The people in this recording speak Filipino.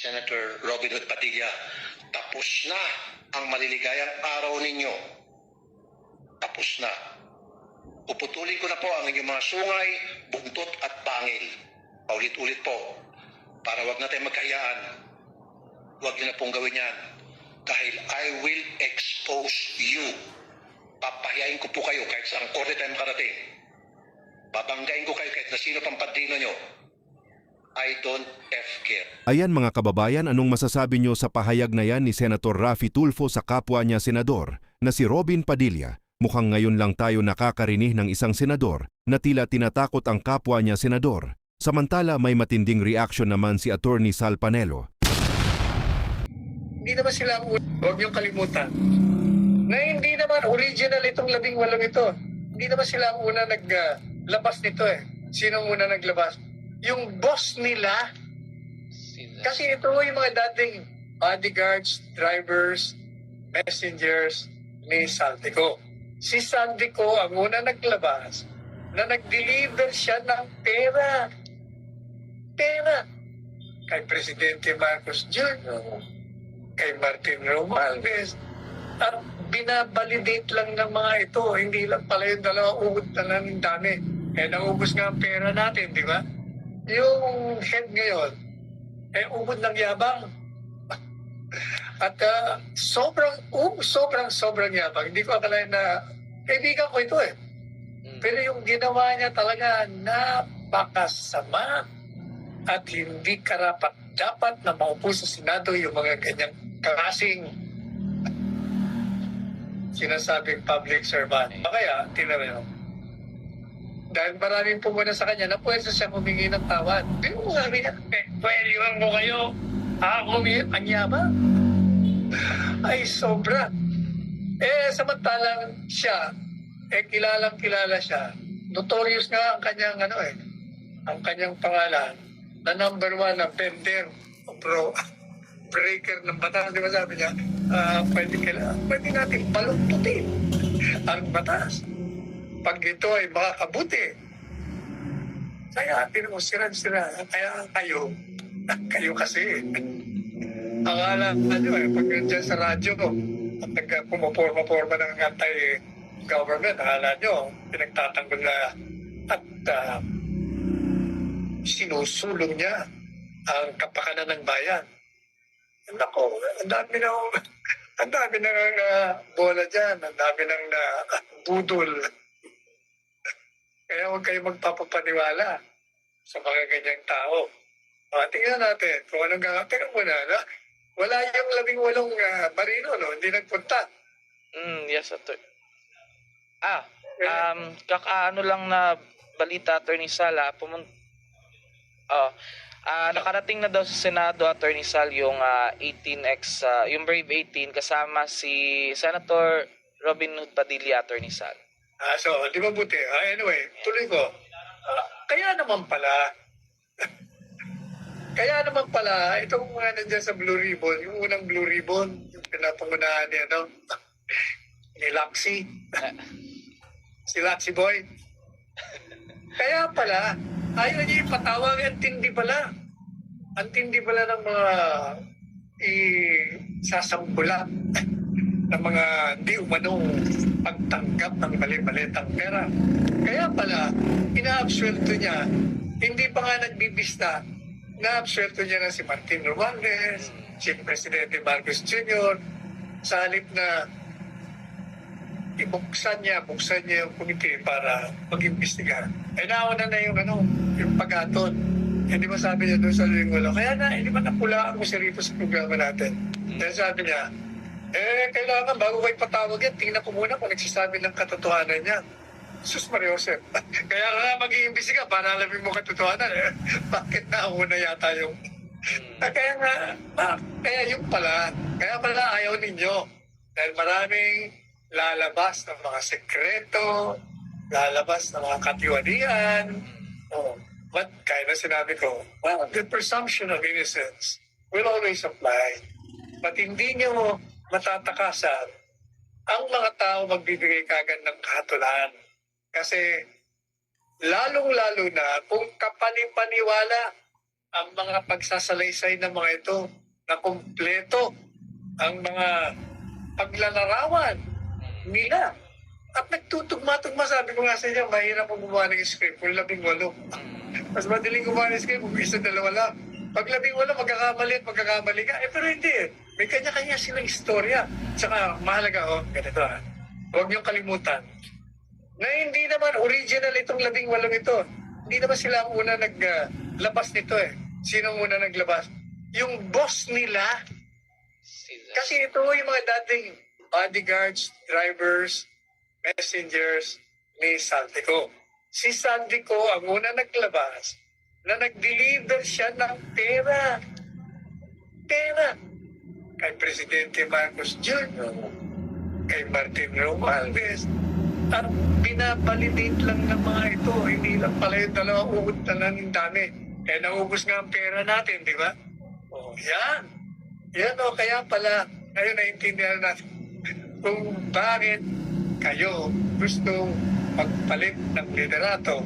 Senator Robin Hood Padilla, tapos na ang maliligayang araw ninyo. Tapos na. Puputulin ko na po ang inyong mga sungay, buntot at pangil. Paulit-ulit po. Para wag na tayo magkahiyaan. Wag niyo na pong gawin yan. Dahil I will expose you. Papahiyain ko po kayo kahit saan korte tayo makarating. Babanggain ko kayo kahit na sino pang padrino nyo. I don't care. Ayan mga kababayan, anong masasabi nyo sa pahayag na yan ni Senator Raffy Tulfo sa kapwa niya senador na si Robin Padilla? Mukhang ngayon lang tayo nakakarinig ng isang senador na tila tinatakot ang kapwa niya senador. Samantala may matinding reaksyon naman si Attorney Sal Panelo. Hindi naman sila, huwag niyong kalimutan, na hindi naman original itong 18 ito. Hindi naman sila ang una naglabas nito eh. Sino muna naglabas? Yung boss nila. Kasi ito yung mga dating bodyguards, drivers, messengers ni Saldico. Si Saldico ang una naglabas na nag-deliver siya ng pera. Pera. Kay Presidente Marcos Jr., kay Martin Romualdez, at binabalidate lang ng mga ito. Hindi lang pala yung dalawa ugot na ng dami. Eh, naubos nga ang pera natin, di ba? Yung head ngayon, ubod ng yabang. At sobrang yabang. Hindi ko akalain na, kaibigan ko ito eh. Pero yung ginawa niya talaga napakasama at hindi karapat dapat na maupo sa Senado yung mga ganyang klaseng sinasabing public servant. Kaya, tinanong, dahil maraming pumuna sa kanya, napuwersa siya humingi ng tawad. Hindi mo sabi niya, pwede mo kayo. Humingi, ang yaman. Ay, sobra. Samantalang siya, kilalang-kilala siya. Notorious nga ang kanyang, ang kanyang pangalan, na number 1 na bender o breaker ng batas. Di ba sabi niya, pwede natin baluktutin ang batas. Pag ito ay makakabuti. Kaya tinusiran sila. Kaya kayo kasi. Akala nyo pag nandiyan sa radyo, pag pumaporma ng anti-government, akala nyo, pinagtatanggol na at sinusulong niya ang kapakanan ng bayan. Nako, ang dami nang bola dyan, ang dami nang budol. Kaya huwag kayo magpapapaniwala sa mga ganyang tao. Tingnan natin kung anong gagawin. Tingnan muna, wala yung 18 barino, no? Hindi nagpunta. Yes, Attorney. Kakaano lang na balita, Attorney Sala, nakarating na daw sa Senado, Attorney Sal, yung 18X, yung Brave 18 kasama si Senator Robin Hood Padilla, Attorney Sal. So, di ba buti? Anyway, tuloy ko. Kaya naman pala, itong mga nandiyan sa Blue Ribbon, yung unang Blue Ribbon, yung pinapangunahan niya, ni Laxi. Si Laxi Boy. Kaya pala, ayaw niya ipatawag, ang tindi pala. Ang tindi pala ng mga isasampulan ng mga di umanong pagtanggap ng mali-malitang pera. Kaya pala, ina-absuelto niya, hindi pa nga nagbibista, na-absuelto niya na si Martin Romualdez, si Presidente Marcos Jr., sa halip na buksan niya yung komite para mag-imbestiga. Nauna na yung pag-aton. Hindi ba sabi niya doon sa lingolo, kaya hindi ba napulaan mo siya rito sa programa natin? Dahil sabi niya, kailangan bago kayo patawag yan, tingnan ko muna kung nagsasabi ng katotohanan niya. Sus Maria Josep. Kaya nga mag-iimbestiga para alamin mo katotohanan. Bakit nauna yata yung... Kaya yung pala, ayaw ninyo. Dahil maraming lalabas ng mga sekreto, lalabas ng mga katiwalian. But kaya na sinabi ko, the presumption of innocence will always apply. But hindi nyo matatakasan ang mga tao magbibigay kagad ng kahatulan. Kasi lalong-lalo na kung kapanipaniwala ang mga pagsasalaysay ng mga ito na kumpleto ang mga paglalarawan nila. At nagtutugma-tugma, sabi ko nga sa inyo, mahirap kung gumawa ng script kung 18. Mas madaling gumawa ng script kung isa, dalawa lang. Pag 18, magkakamali ka. Pero hindi. May kanya-kanya silang istorya. Tsaka mahalaga, ganito huwag niyong kalimutan na hindi naman original itong 18 ito. Hindi naman sila ang una naglabas nito eh. Sino ang una naglabas? Yung boss nila. Kasi ito yung mga dating bodyguards, drivers, messengers ni Saldico. Si Saldico ang una naglabas na nag-deliver siya ng pera. Pera. Kay Presidente Marcos Jr., kay Martin Romualdez, at binabalidate lang ng mga ito. Hindi lang pala yung dalawang uod na lang yung dami. Kaya naubos nga ang pera natin, di ba? Yan. Yan kaya pala, ngayon naiintindihan natin kung bakit kayo gustong magpalit ng liderato